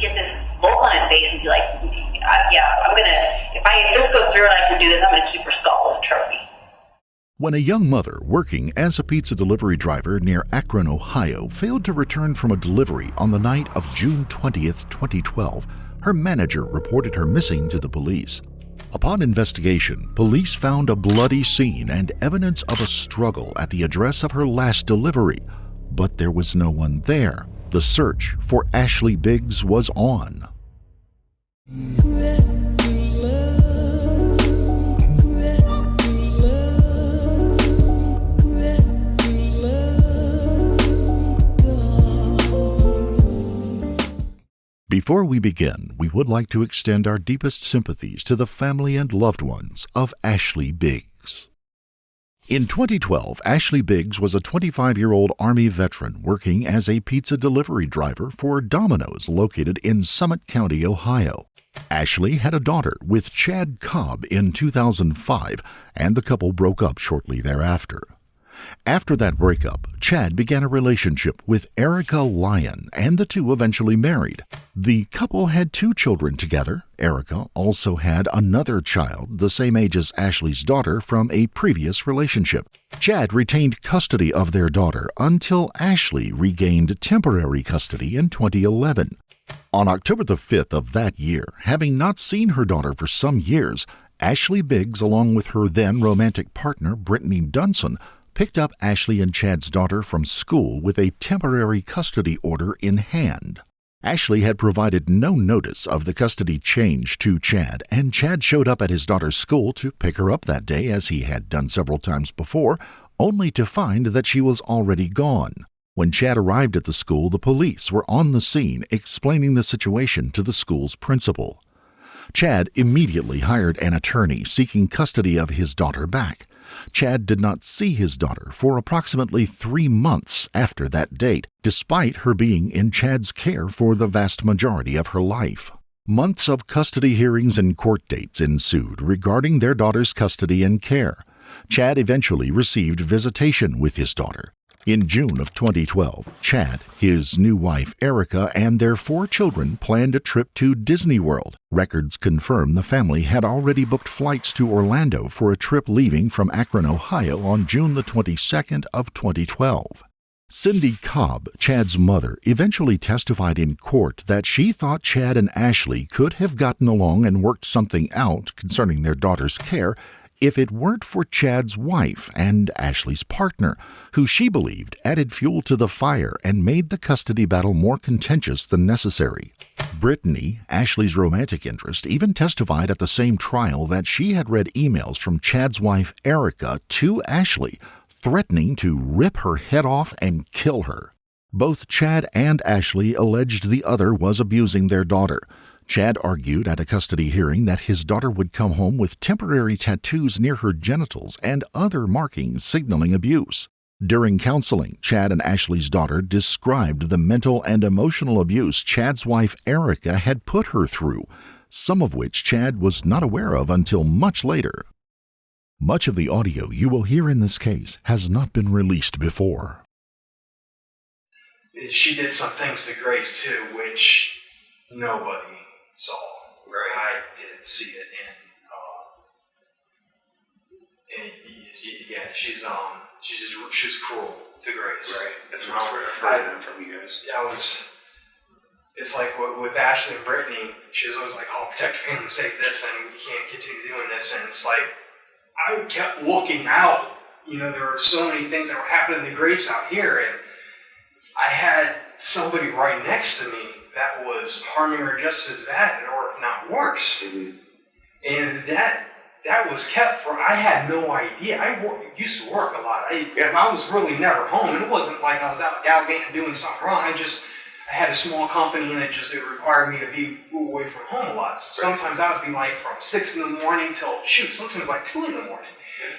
get this look on his face and be like, if this goes through and I can do this, I'm going to keep her skull as a trophy. When a young mother working as a pizza delivery driver near Akron, Ohio, failed to return from a delivery on the night of June 20th, 2012, her manager reported her missing to the police. Upon investigation, police found a bloody scene and evidence of a struggle at the address of her last delivery, but there was no one there. The search for Ashley Biggs was on. Before we begin, we would like to extend our deepest sympathies to the family and loved ones of Ashley Biggs. In 2012, Ashley Biggs was a 25-year-old Army veteran working as a pizza delivery driver for Domino's located in Summit County, Ohio. Ashley had a daughter with Chad Cobb in 2005, and the couple broke up shortly thereafter. After that breakup, Chad began a relationship with Erica Lyon, and the two eventually married. The couple had 2 children together. Erica also had another child, the same age as Ashley's daughter, from a previous relationship. Chad retained custody of their daughter until Ashley regained temporary custody in 2011. On October the 5th of that year, having not seen her daughter for some years, Ashley Biggs, along with her then romantic partner, Brittany Dunson, picked up Ashley and Chad's daughter from school with a temporary custody order in hand. Ashley had provided no notice of the custody change to Chad, and Chad showed up at his daughter's school to pick her up that day, as he had done several times before, only to find that she was already gone. When Chad arrived at the school, the police were on the scene explaining the situation to the school's principal. Chad immediately hired an attorney seeking custody of his daughter back. Chad did not see his daughter for approximately 3 months after that date, despite her being in Chad's care for the vast majority of her life. Months of custody hearings and court dates ensued regarding their daughter's custody and care. Chad eventually received visitation with his daughter. In June of 2012, Chad, his new wife Erica, and their 4 children planned a trip to Disney World. Records confirm the family had already booked flights to Orlando for a trip leaving from Akron, Ohio on June the 22nd of 2012. Cindy Cobb, Chad's mother, eventually testified in court that she thought Chad and Ashley could have gotten along and worked something out concerning their daughter's care if it weren't for Chad's wife and Ashley's partner, who she believed added fuel to the fire and made the custody battle more contentious than necessary. Brittany, Ashley's romantic interest, even testified at the same trial that she had read emails from Chad's wife Erica to Ashley, threatening to rip her head off and kill her. Both Chad and Ashley alleged the other was abusing their daughter. Chad argued at a custody hearing that his daughter would come home with temporary tattoos near her genitals and other markings signaling abuse. During counseling, Chad and Ashley's daughter described the mental and emotional abuse Chad's wife Erica had put her through, some of which Chad was not aware of until much later. Much of the audio you will hear in this case has not been released before. She did some things to Grace too, which nobody saw. Right. I did see it, and yeah, she's cruel to Grace. Right. That's what I've heard from you guys. Yeah, it's like with Ashley and Brittany, she was always like, "Oh, protect your family, save this, and you can't continue doing this." And it's like I kept looking out. You know, there were so many things that were happening to Grace out here, and I had somebody right next to me that was harming her just as bad, or if not worse. Mm-hmm. And that was kept for, I had no idea. I used to work a lot. I was really never home, and it wasn't like I was out gallivanting doing something wrong. I had a small company, and it required me to be away from home a lot. So sometimes I would be like from 6 in the morning till, sometimes like 2 in the morning.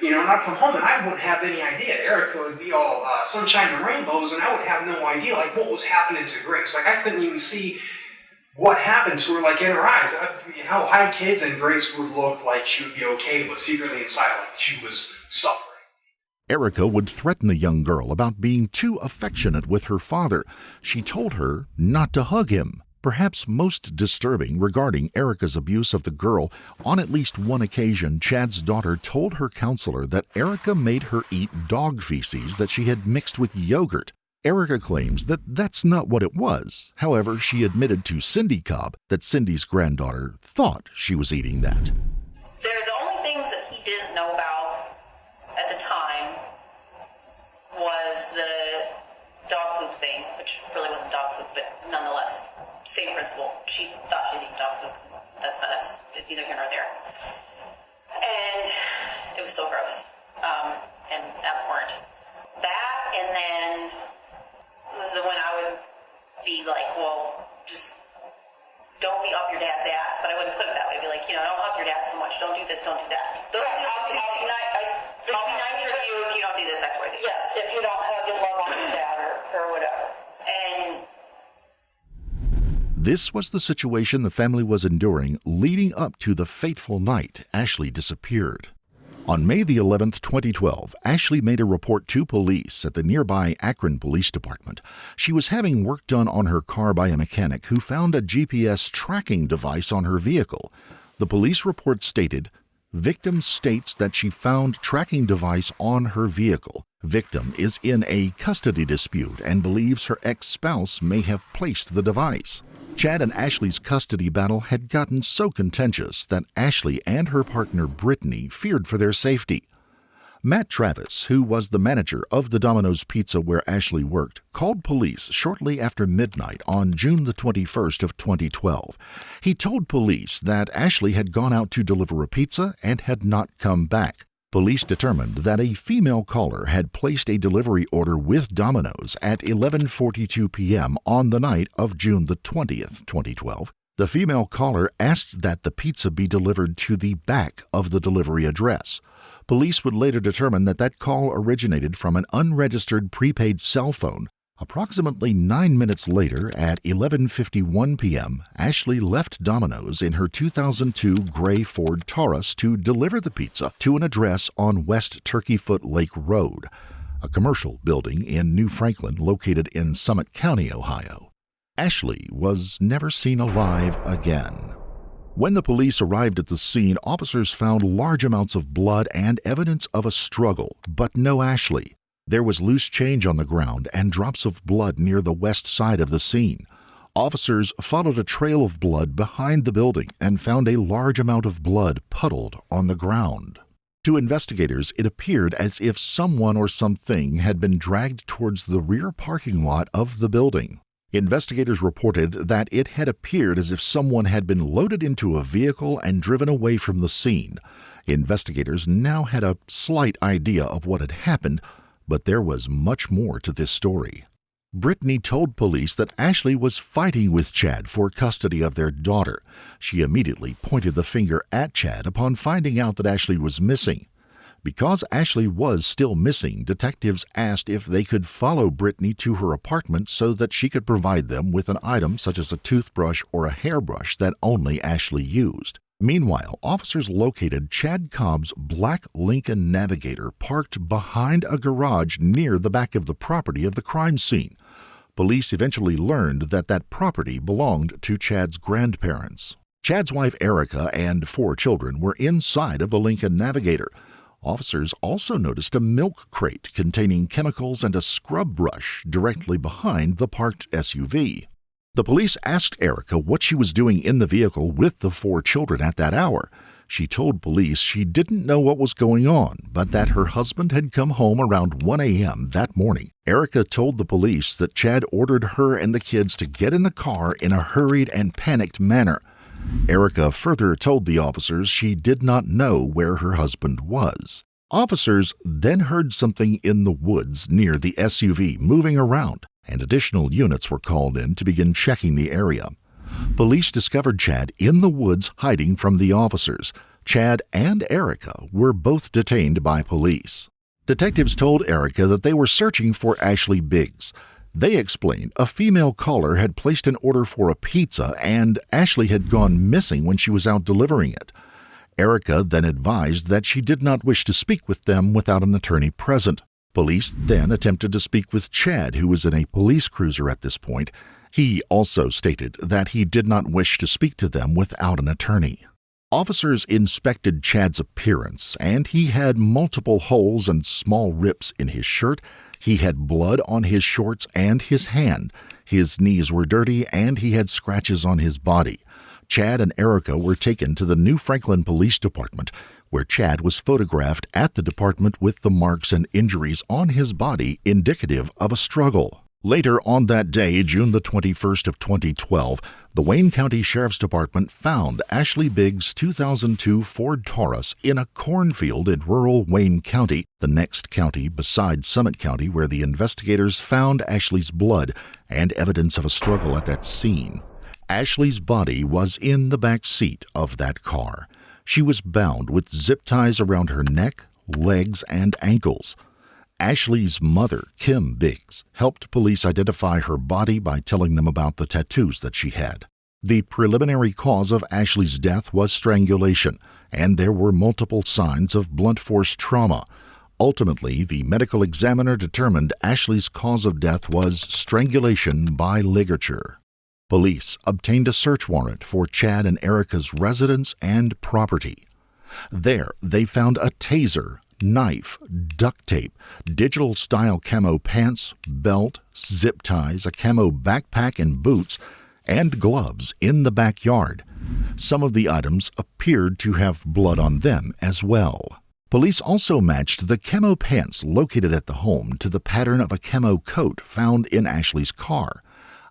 You know, and I'd come home and I wouldn't have any idea. Erica would be all sunshine and rainbows, and I would have no idea like what was happening to Grace. Like I couldn't even see what happened to her, like in her eyes. How high kids and Grace would look like she would be okay, but secretly inside like she was suffering. Erica would threaten the young girl about being too affectionate with her father. She told her not to hug him. Perhaps most disturbing regarding Erica's abuse of the girl, on at least one occasion, Chad's daughter told her counselor that Erica made her eat dog feces that she had mixed with yogurt. Erica claims that that's not what it was. However, she admitted to Cindy Cobb that Cindy's granddaughter thought she was eating that. They're the only things that he didn't know about at the time was the dog poop thing, which really wasn't dog poop, but nonetheless, same principle. She thought she was eating dog poop. It's neither here nor there. And it was still gross and abhorrent. That, and then when I would be like, well, just don't be up your dad's ass, but I wouldn't put it that way. I'd be like, don't up your dad so much. Don't do this, don't do that. I'll be nice for you if you don't do this X, Y, Z. Yes, if you don't hug and love on your dad or whatever. And this was the situation the family was enduring leading up to the fateful night Ashley disappeared. On May the 11th, 2012, Ashley made a report to police at the nearby Akron Police Department. She was having work done on her car by a mechanic who found a GPS tracking device on her vehicle. The police report stated, "Victim states that she found tracking device on her vehicle. Victim is in a custody dispute and believes her ex-spouse may have placed the device." Chad and Ashley's custody battle had gotten so contentious that Ashley and her partner Brittany feared for their safety. Matt Travis, who was the manager of the Domino's Pizza where Ashley worked, called police shortly after midnight on June the 21st of 2012. He told police that Ashley had gone out to deliver a pizza and had not come back. Police determined that a female caller had placed a delivery order with Domino's at 11:42 p.m. on the night of June the 20th, 2012. The female caller asked that the pizza be delivered to the back of the delivery address. Police would later determine that that call originated from an unregistered prepaid cell phone. Approximately 9 minutes later, at 11:51 p.m., Ashley left Domino's in her 2002 gray Ford Taurus to deliver the pizza to an address on West Turkeyfoot Lake Road, a commercial building in New Franklin located in Summit County, Ohio. Ashley was never seen alive again. When the police arrived at the scene, officers found large amounts of blood and evidence of a struggle, but no Ashley. There was loose change on the ground and drops of blood near the west side of the scene. Officers followed a trail of blood behind the building and found a large amount of blood puddled on the ground. To investigators, it appeared as if someone or something had been dragged towards the rear parking lot of the building. Investigators reported that it had appeared as if someone had been loaded into a vehicle and driven away from the scene. Investigators now had a slight idea of what had happened, but there was much more to this story. Brittany told police that Ashley was fighting with Chad for custody of their daughter. She immediately pointed the finger at Chad upon finding out that Ashley was missing. Because Ashley was still missing, detectives asked if they could follow Brittany to her apartment so that she could provide them with an item such as a toothbrush or a hairbrush that only Ashley used. Meanwhile, officers located Chad Cobb's black Lincoln Navigator parked behind a garage near the back of the property of the crime scene. Police eventually learned that that property belonged to Chad's grandparents. Chad's wife Erica and 4 children were inside of the Lincoln Navigator. Officers also noticed a milk crate containing chemicals and a scrub brush directly behind the parked SUV. The police asked Erica what she was doing in the vehicle with the 4 children at that hour. She told police she didn't know what was going on, but that her husband had come home around 1 a.m. that morning. Erica told the police that Chad ordered her and the kids to get in the car in a hurried and panicked manner. Erica further told the officers she did not know where her husband was. Officers then heard something in the woods near the SUV moving around, and additional units were called in to begin checking the area. Police discovered Chad in the woods hiding from the officers. Chad and Erica were both detained by police. Detectives told Erica that they were searching for Ashley Biggs. They explained a female caller had placed an order for a pizza and Ashley had gone missing when she was out delivering it. Erica then advised that she did not wish to speak with them without an attorney present. Police then attempted to speak with Chad, who was in a police cruiser at this point. He also stated that he did not wish to speak to them without an attorney. Officers inspected Chad's appearance, and he had multiple holes and small rips in his shirt. He had blood on his shorts and his hand. His knees were dirty, and he had scratches on his body. Chad and Erica were taken to the New Franklin Police Department, where Chad was photographed at the department with the marks and injuries on his body indicative of a struggle. Later on that day, June the 21st of 2012, the Wayne County Sheriff's Department found Ashley Biggs' 2002 Ford Taurus in a cornfield in rural Wayne County, the next county beside Summit County, where the investigators found Ashley's blood and evidence of a struggle at that scene. Ashley's body was in the back seat of that car. She was bound with zip ties around her neck, legs, and ankles. Ashley's mother, Kim Biggs, helped police identify her body by telling them about the tattoos that she had. The preliminary cause of Ashley's death was strangulation, and there were multiple signs of blunt force trauma. Ultimately, the medical examiner determined Ashley's cause of death was strangulation by ligature. Police obtained a search warrant for Chad and Erica's residence and property. There, they found a taser, knife, duct tape, digital-style camo pants, belt, zip ties, a camo backpack and boots, and gloves in the backyard. Some of the items appeared to have blood on them as well. Police also matched the camo pants located at the home to the pattern of a camo coat found in Ashley's car.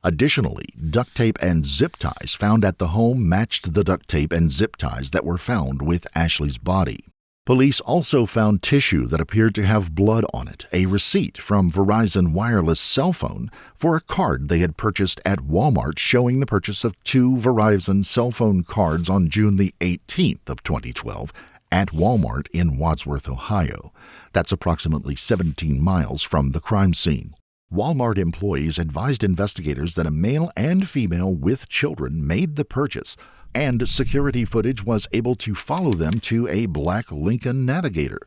Additionally, duct tape and zip ties found at the home matched the duct tape and zip ties that were found with Ashley's body. Police also found tissue that appeared to have blood on it, a receipt from Verizon Wireless cell phone for a card they had purchased at Walmart showing the purchase of 2 Verizon cell phone cards on June the 18th of 2012 at Walmart in Wadsworth, Ohio. That's approximately 17 miles from the crime scene. Walmart employees advised investigators that a male and female with children made the purchase, and security footage was able to follow them to a black Lincoln Navigator.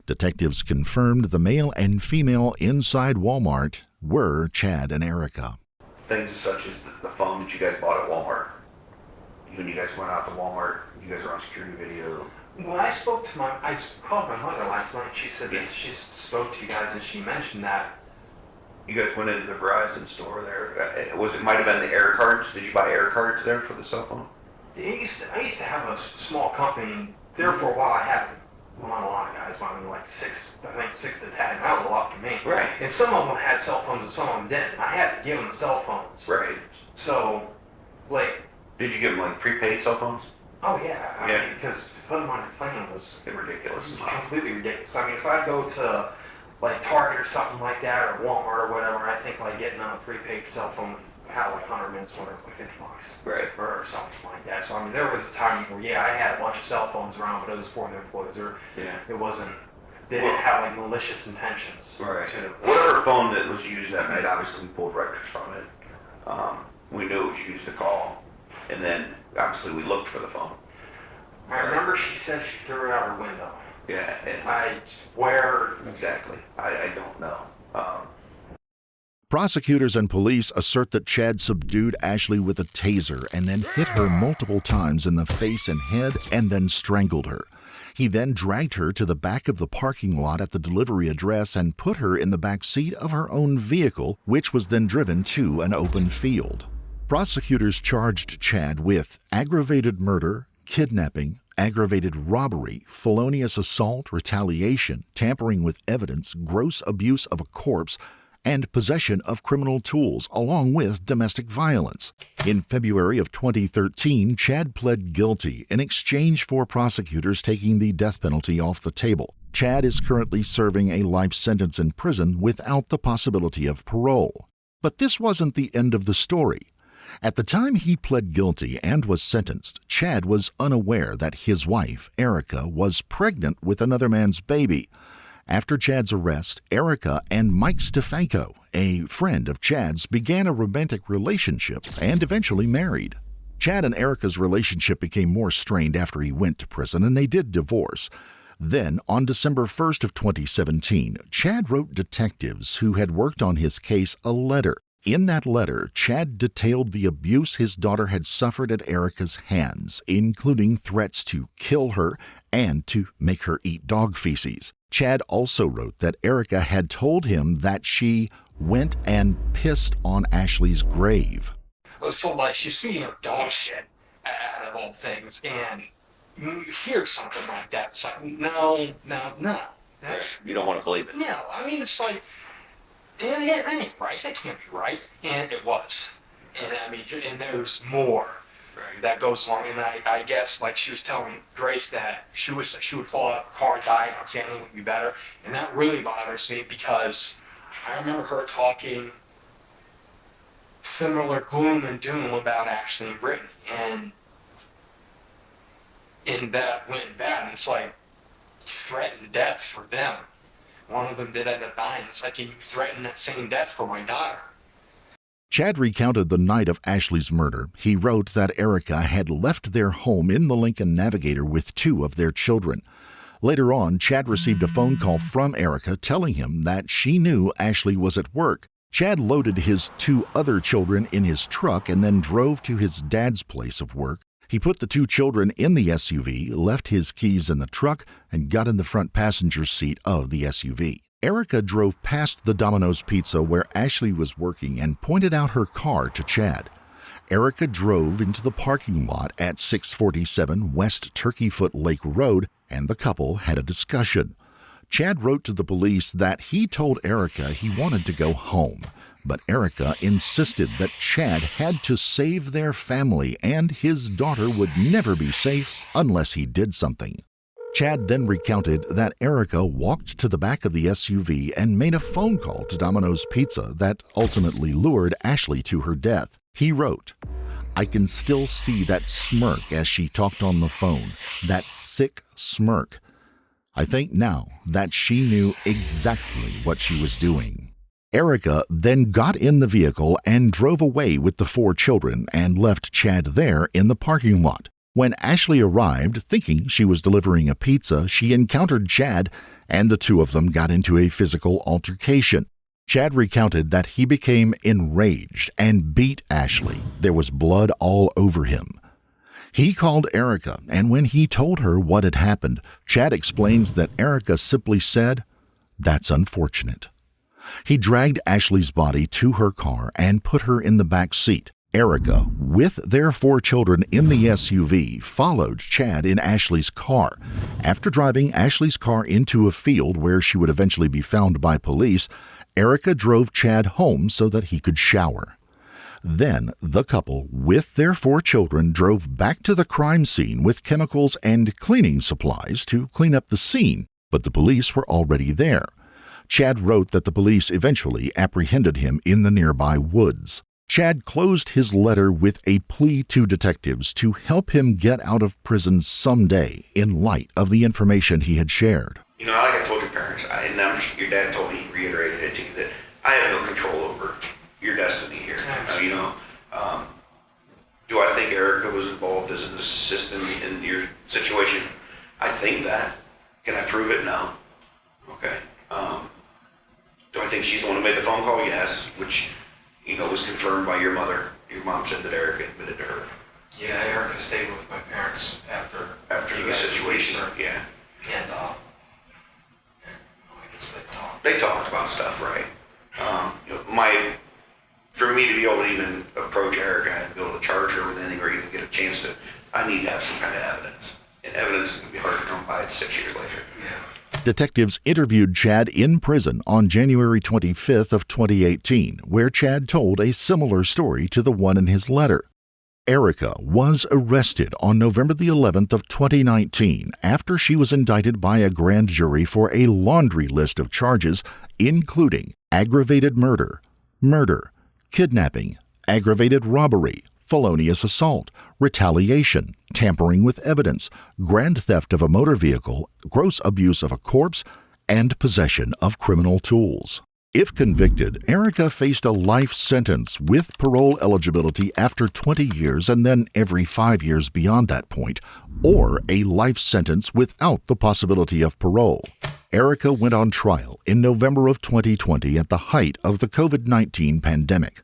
Detectives confirmed the male and female inside Walmart were Chad and Erica. Things such as the phone that you guys bought at Walmart. When you guys went out to Walmart, you guys were on security video. When I called my mother last night. She said that she spoke to you guys and she mentioned that. You guys went into the Verizon store there. It might have been the air cards. Did you buy air cards there for the cell phone? I used to have a small company, and there for a while I had, well, not a lot of guys, but I mean like 6 to 10. That was a lot for me. Right. And some of them had cell phones and some of them didn't. I had to give them cell phones. Right. So, like... Did you give them like prepaid cell phones? Oh yeah. I Yeah. mean, because to put them on your plan was Ridiculous. completely ridiculous. I mean, if I go to like Target or something like that, or Walmart or whatever, I think like getting on a prepaid cell phone had like 100 minutes when it was like $50. Right. Or something like that. So I mean, there was a time where I had a bunch of cell phones around, but it was for their employees. It wasn't. They didn't have like malicious intentions. Right. To Whatever phone that was used that night, obviously we pulled records from it. We knew it was used to call, and then obviously we looked for the phone. I remember she said she threw it out her window. Yeah. And I swear. Exactly. I don't know. Prosecutors and police assert that Chad subdued Ashley with a taser and then hit her multiple times in the face and head and then strangled her. He then dragged her to the back of the parking lot at the delivery address and put her in the back seat of her own vehicle, which was then driven to an open field. Prosecutors charged Chad with aggravated murder, kidnapping, aggravated robbery, felonious assault, retaliation, tampering with evidence, gross abuse of a corpse, and possession of criminal tools, along with domestic violence. In February of 2013, Chad pled guilty in exchange for prosecutors taking the death penalty off the table. Chad is currently serving a life sentence in prison without the possibility of parole. But this wasn't the end of the story. At the time he pled guilty and was sentenced, Chad was unaware that his wife, Erica, was pregnant with another man's baby. After Chad's arrest, Erica and Mike Stefanko, a friend of Chad's, began a romantic relationship and eventually married. Chad and Erica's relationship became more strained after he went to prison, and they did divorce. Then, on December 1st of 2017, Chad wrote detectives who had worked on his case a letter. In that letter, Chad detailed the abuse his daughter had suffered at Erica's hands, including threats to kill her and to make her eat dog feces. Chad also wrote that Erica had told him that she went and pissed on Ashley's grave. I was told like she's feeding her dog shit out of all things, and when you hear something like that, it's like, no. That's, You don't want to believe it. no, I mean, it's like, that ain't right, that can't be right. And it was. And I mean, and there's more that goes along. And I guess, like she was telling Grace that she would fall out of a car and die and our family would be better. And that really bothers me because I remember her talking similar gloom and doom about Ashley and Brittany. And that went bad. And it's like, you threatened death for them. One of them did end up dying. It's like, and you threatened that same death for my daughter. Chad recounted the night of Ashley's murder. He wrote that Erica had left their home in the Lincoln Navigator with 2 of their children. Later on, Chad received a phone call from Erica telling him that she knew Ashley was at work. Chad loaded his 2 other children in his truck and then drove to his dad's place of work. He put the 2 children in the SUV, left his keys in the truck, and got in the front passenger seat of the SUV. Erica drove past the Domino's Pizza where Ashley was working and pointed out her car to Chad. Erica drove into the parking lot at 647 West Turkeyfoot Lake Road, and the couple had a discussion. Chad wrote to the police that he told Erica he wanted to go home, but Erica insisted that Chad had to save their family and his daughter would never be safe unless he did something. Chad then recounted that Erica walked to the back of the SUV and made a phone call to Domino's Pizza that ultimately lured Ashley to her death. He wrote, "I can still see that smirk as she talked on the phone, that sick smirk. I think now that she knew exactly what she was doing." Erica then got in the vehicle and drove away with the 4 children and left Chad there in the parking lot. When Ashley arrived, thinking she was delivering a pizza, she encountered Chad, and the 2 of them got into a physical altercation. Chad recounted that he became enraged and beat Ashley. There was blood all over him. He called Erica, and when he told her what had happened, Chad explains that Erica simply said, "That's unfortunate." He dragged Ashley's body to her car and put her in the back seat. Erica, with their 4 children in the SUV, followed Chad in Ashley's car. After driving Ashley's car into a field where she would eventually be found by police, Erica drove Chad home so that he could shower. Then the couple, with their 4 children, drove back to the crime scene with chemicals and cleaning supplies to clean up the scene, but the police were already there. Chad wrote that the police eventually apprehended him in the nearby woods. Chad closed his letter with a plea to detectives to help him get out of prison someday in light of the information he had shared. You know, like I told your parents, and I'm sure your dad told me, he reiterated it to you, that I have no control over your destiny here. Do I think Erica was involved as an assistant in your situation? I think that. Can I prove it? No. Okay. Do I think she's the one who made the phone call? Yes. Which, was confirmed by your mother. Your mom said that Erica admitted to her. Yeah, Erica stayed with my parents after the situation. Yeah. And I guess they talked about stuff, right? For me to be able to even approach Erica and be able to charge her with anything or even get a chance to, I need to have some kind of evidence. And evidence is going to be hard to come by 6 years later. Yeah. Detectives interviewed Chad in prison on January 25th of 2018, where Chad told a similar story to the one in his letter. Erica was arrested on November the 11th of 2019 after she was indicted by a grand jury for a laundry list of charges, including aggravated murder, kidnapping, aggravated robbery, felonious assault, retaliation, tampering with evidence, grand theft of a motor vehicle, gross abuse of a corpse, and possession of criminal tools. If convicted, Erica faced a life sentence with parole eligibility after 20 years and then every 5 years beyond that point, or a life sentence without the possibility of parole. Erica went on trial in November of 2020 at the height of the COVID-19 pandemic.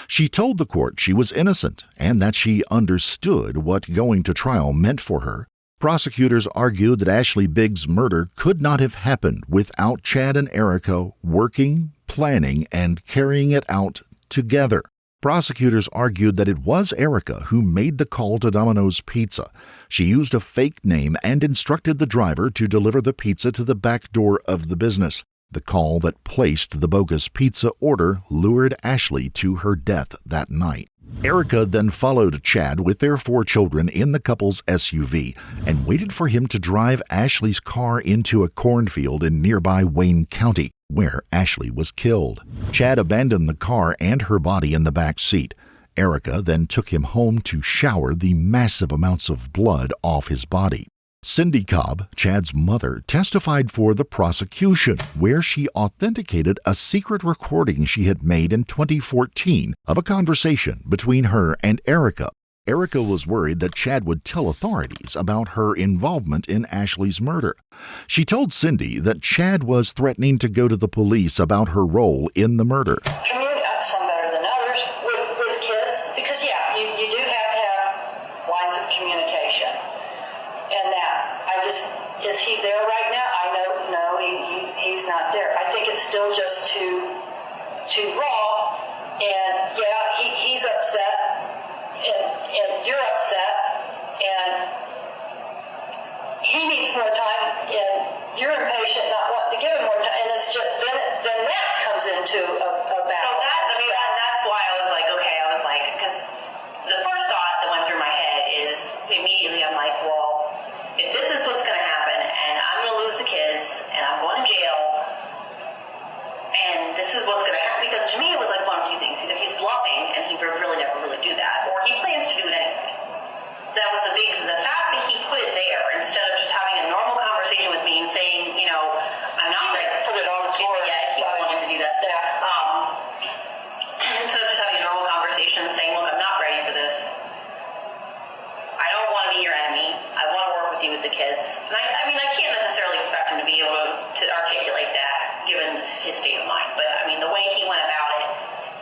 She told the court she was innocent and that she understood what going to trial meant for her. Prosecutors argued that Ashley Biggs' murder could not have happened without Chad and Erica working, planning, and carrying it out together. Prosecutors argued that it was Erica who made the call to Domino's Pizza. She used a fake name and instructed the driver to deliver the pizza to the back door of the business. The call that placed the bogus pizza order lured Ashley to her death that night. Erica then followed Chad with their 4 children in the couple's SUV and waited for him to drive Ashley's car into a cornfield in nearby Wayne County, where Ashley was killed. Chad abandoned the car and her body in the back seat. Erica then took him home to shower the massive amounts of blood off his body. Cindy Cobb, Chad's mother, testified for the prosecution, where she authenticated a secret recording she had made in 2014 of a conversation between her and Erica. Erica was worried that Chad would tell authorities about her involvement in Ashley's murder. She told Cindy that Chad was threatening to go to the police about her role in the murder. Some better than others with kids, because you do have to have lines of communication. And that, is he there right now? I know, no, he's not there. I think it's still just too raw. And he's upset, and you're upset, and he needs more time, and you're impatient, not wanting to give him more time. And it's just then that comes into a battle. So that's why I was like, okay, because the first thought that went through my head is immediately I'm like, well, if this is what's going to happen, and I'm going to lose the kids, and I'm going to jail, and this is what's going to happen, because to me it was like one of 2 things. Either he's bluffing, and he really never really do that, or he plans to do it anyway. That was the fact that he put it there, instead of just having a normal conversation with me and saying, I'm not ready. Put it on the floor. Yeah, he wanted to do that. Instead of just having a normal conversation and saying, look, I'm not ready for this. I don't want to be your enemy. I want to work with you with the kids. And I can't necessarily expect him to be able to articulate that, given his state of mind. But, the way he went about it,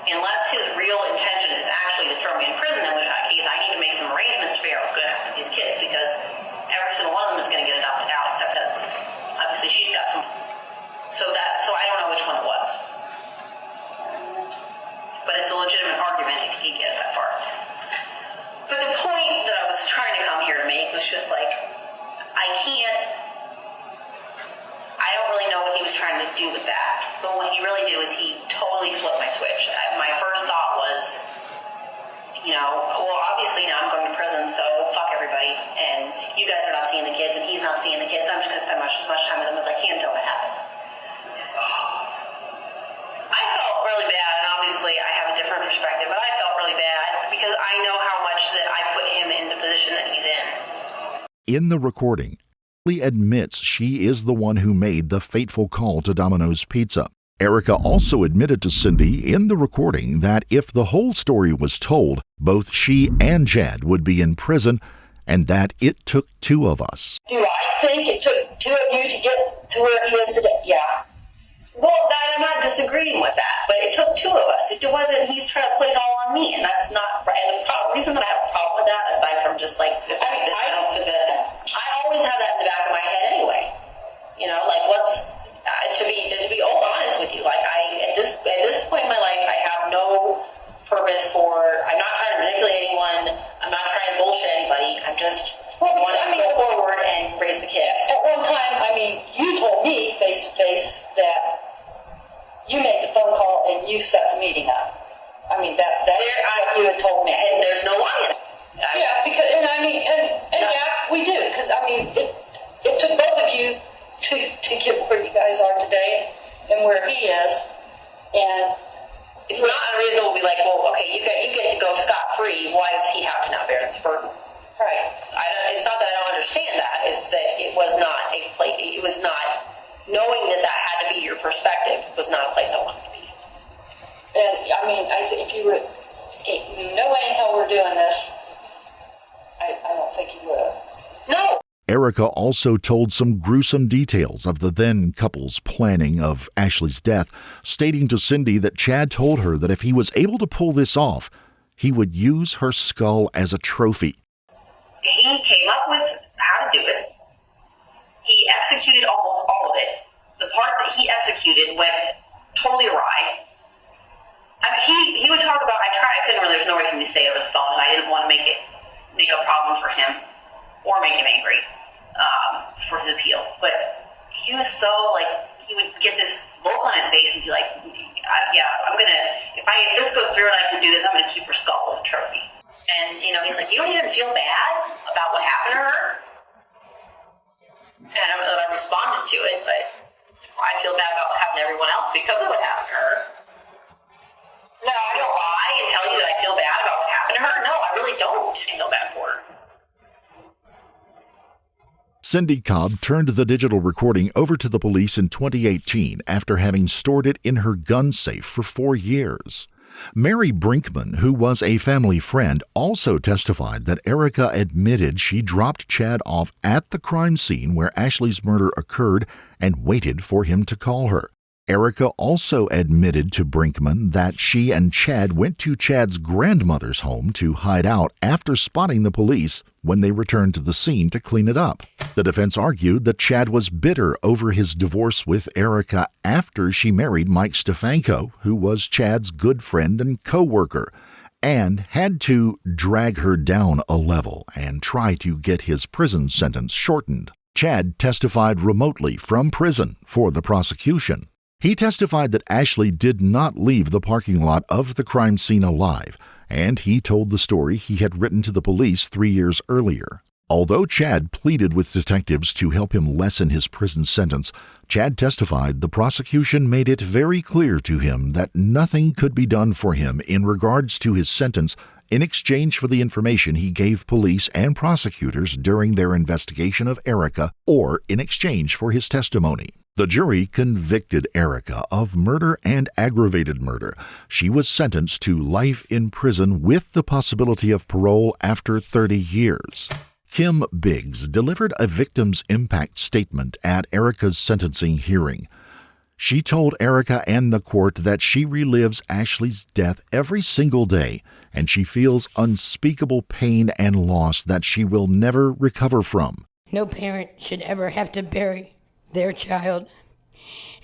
unless his real intention is actually to throw me in prison, in which case I need to make some arrangements to figure out what's going to happen with these kids, because every single one of them is going to get adopted out, except us. Obviously, she's got some. So I don't know which one it was. But it's a legitimate argument if he can get it that far. But the point that I was trying to come here to make was just like, I don't really know what he was trying to do with that. But what he really did was he totally flipped my switch. My first thought was, well, obviously now I'm going to prison, so fuck everybody. And you guys are not seeing the kids, and he's not seeing the kids. I'm just going to spend as much time with them as I can until that happens. I felt really bad, and obviously I have a different perspective, but I felt really bad because I know how much that I put him in the position that he's in. In the recording, Ashley admits she is the one who made the fateful call to Domino's Pizza. Erica also admitted to Cindy in the recording that if the whole story was told, both she and Chad would be in prison, and that it took 2 of us. Do I think it took 2 of you to get to where he is today? Yeah. Well, I'm not disagreeing with that, but it took 2 of us. It wasn't, he's trying to put it all on me, and that's not right. And the reason that I have a problem with that, aside from just like, I always have that in the back of my head anyway. To be all honest with you, at this point in my life, I have no purpose I'm not trying to manipulate anyone, I'm not trying to bullshit anybody, I'm just want to go forward and raise the kids. At one time, you told me face to face that you made the phone call and you set the meeting up. That's what you had told me. And there's no lying. We do, because it took both of you to get where you guys are today and where he is, and it's not unreasonable to be like, well, okay, you get to go scot-free. Why does he have to now bear this burden? right. It's not that I don't understand that. It's that it was not knowing that that had to be your perspective was not a place I wanted to be. And I mean, if you knowing how we're doing this, I don't think you would have. No. Erica also told some gruesome details of the then couple's planning of Ashley's death, stating to Cindy that Chad told her that if he was able to pull this off, he would use her skull as a trophy. He came up with how to do it. He executed almost all of it. The part that he executed went totally awry. I mean, he would talk about, I couldn't really, there's no way for me to say it over the phone, and I didn't want to make a problem for him or make him angry for his appeal. But he was so, he would get this look on his face and be like, if this goes through and I can do this, I'm going to keep her skull as a trophy. And, he's like, you don't even feel bad about what happened to her? And I don't know that I responded to it, but I feel bad about what happened to everyone else because of what happened to her. No, I don't lie and tell you that I feel bad about what happened to her. No, I really don't feel bad for her. Cindy Cobb turned the digital recording over to the police in 2018 after having stored it in her gun safe for 4 years. Mary Brinkman, who was a family friend, also testified that Erica admitted she dropped Chad off at the crime scene where Ashley's murder occurred and waited for him to call her. Erica also admitted to Brinkman that she and Chad went to Chad's grandmother's home to hide out after spotting the police when they returned to the scene to clean it up. The defense argued that Chad was bitter over his divorce with Erica after she married Mike Stefanko, who was Chad's good friend and co-worker, and had to drag her down a level and try to get his prison sentence shortened. Chad testified remotely from prison for the prosecution. He testified that Ashley did not leave the parking lot of the crime scene alive, and he told the story he had written to the police 3 years earlier. Although Chad pleaded with detectives to help him lessen his prison sentence, Chad testified the prosecution made it very clear to him that nothing could be done for him in regards to his sentence in exchange for the information he gave police and prosecutors during their investigation of Erica or in exchange for his testimony. The jury convicted Erica of murder and aggravated murder. She was sentenced to life in prison with the possibility of parole after 30 years. Kim Biggs delivered a victim's impact statement at Erica's sentencing hearing. She told Erica and the court that she relives Ashley's death every single day, and she feels unspeakable pain and loss that she will never recover from. No parent should ever have to bury their child.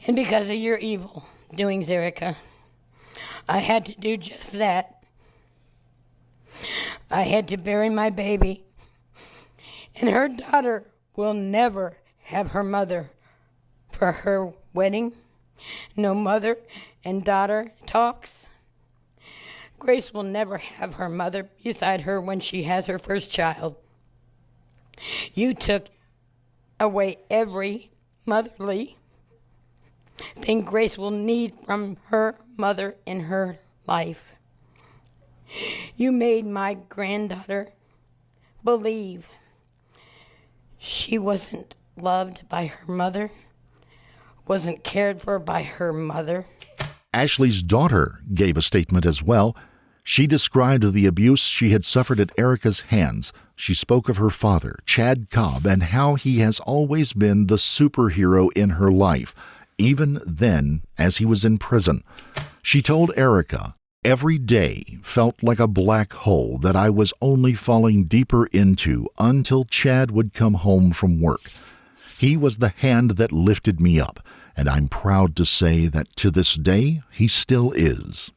And because of your evil doings, Erica, I had to do just that. I had to bury my baby. And her daughter will never have her mother for her wedding. No mother and daughter talks. Grace will never have her mother beside her when she has her first child. You took away every motherly thing Grace will need from her mother in her life. You made my granddaughter believe she wasn't loved by her mother, wasn't cared for by her mother. Ashley's daughter gave a statement as well. She described the abuse she had suffered at Erica's hands. She spoke of her father, Chad Cobb, and how he has always been the superhero in her life, even then as he was in prison. She told Erica, "Every day felt like a black hole that I was only falling deeper into until Chad would come home from work. He was the hand that lifted me up, and I'm proud to say that to this day he still is."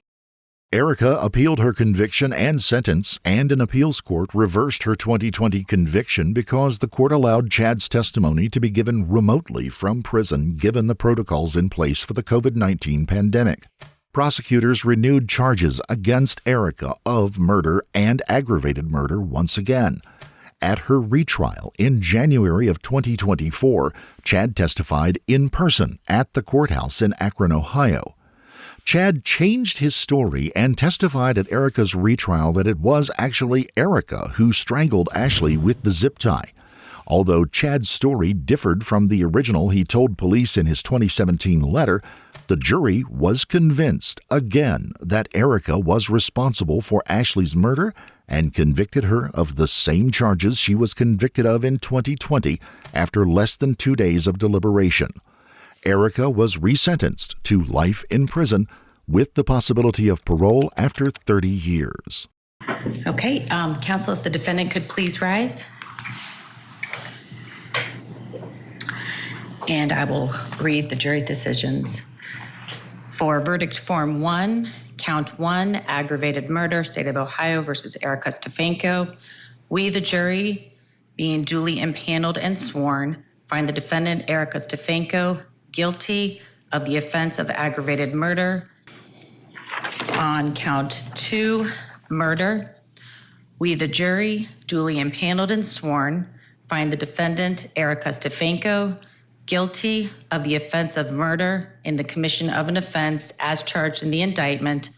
Erica appealed her conviction and sentence, and an appeals court reversed her 2020 conviction because the court allowed Chad's testimony to be given remotely from prison given the protocols in place for the COVID-19 pandemic. Prosecutors renewed charges against Erica of murder and aggravated murder once again. At her retrial in January of 2024, Chad testified in person at the courthouse in Akron, Ohio. Chad changed his story and testified at Erica's retrial that it was actually Erica who strangled Ashley with the zip tie. Although Chad's story differed from the original he told police in his 2017 letter, the jury was convinced again that Erica was responsible for Ashley's murder and convicted her of the same charges she was convicted of in 2020 after less than 2 days of deliberation. Erica was resentenced to life in prison with the possibility of parole after 30 years. Okay, counsel, if the defendant could please rise. And I will read the jury's decisions. For verdict form 1, count 1, aggravated murder, State of Ohio versus Erica Stefanko, we, the jury, being duly impaneled and sworn, find the defendant, Erica Stefanko, guilty of the offense of aggravated murder. On count 2, murder, we, the jury, duly impaneled and sworn, find the defendant, Erica Stefanko, guilty of the offense of murder in the commission of an offense as charged in the indictment